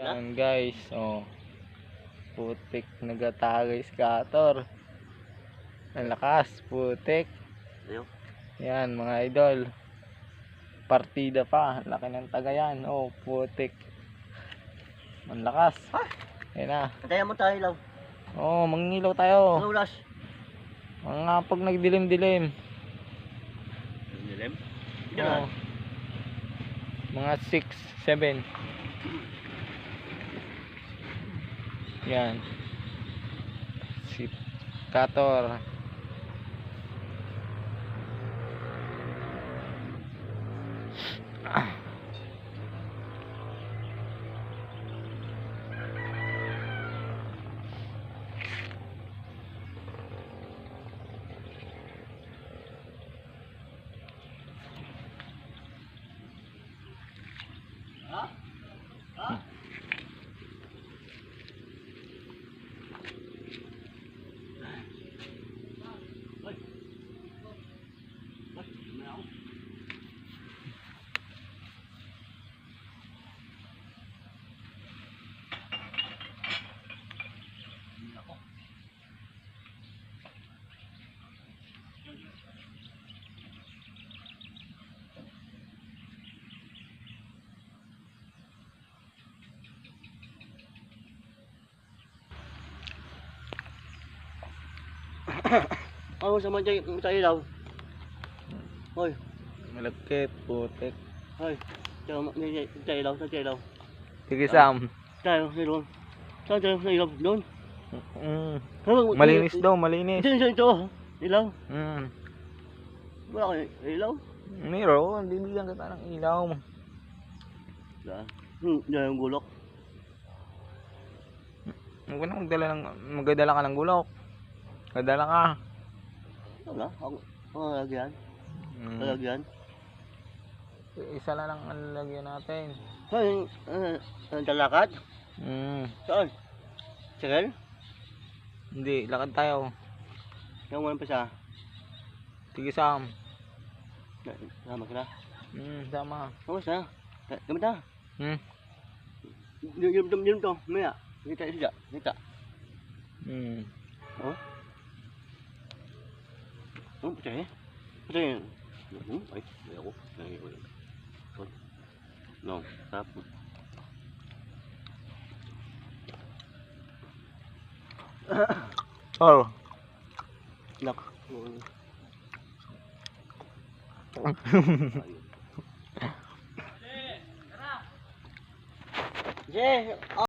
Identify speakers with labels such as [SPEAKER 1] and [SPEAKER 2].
[SPEAKER 1] Ayan guys, oh. Putik, nagatagay scatter. Ang lakas, putik. Yan mga idol. Partida pa, laki ng tagayan. Oh, putik. Ang lakas. Ayan na.
[SPEAKER 2] Antayan mo tayo ilaw.
[SPEAKER 1] Oh, mangingilaw tayo.
[SPEAKER 2] Ano ulas?
[SPEAKER 1] Mga pag nagdilim-dilim.
[SPEAKER 2] Dilim?
[SPEAKER 1] Oh. Mga 6, 7. Yan. Si Kator.
[SPEAKER 2] Ano sa mga tayo ilaw? Hoy,
[SPEAKER 1] Malagkit, putik.
[SPEAKER 2] hoy. Tayo ilaw, tayo ilaw.
[SPEAKER 1] Sige Sam.
[SPEAKER 2] Tayo, ilaw. Saan tayo sa ilaw? Doon?
[SPEAKER 1] Malinis daw, malinis.
[SPEAKER 2] Ito. Ilaw. Wala kayo ilaw?
[SPEAKER 1] Meron, bibigyan kita ng ilaw.
[SPEAKER 2] Diyan yung gulok.
[SPEAKER 1] Huwag na magdala ka ng gulok. Magdala ka.
[SPEAKER 2] Wala, ako lalagyan. Lalagyan.
[SPEAKER 1] Isa lang ang lalagyan natin.
[SPEAKER 2] Hoy, ang talakad? Saan? Sige?
[SPEAKER 1] Hindi, lakad tayo.
[SPEAKER 2] Yung walang pisa.
[SPEAKER 1] Sige Sam.
[SPEAKER 2] Sama ka na?
[SPEAKER 1] Sama.
[SPEAKER 2] Kamus na? Gamit na? Yun to, maya. Kita siya, kita. Oh? Oh, pecah ya? Pecah ya? Ay, ako. No, tap.
[SPEAKER 1] Oh.
[SPEAKER 2] Nak. Je,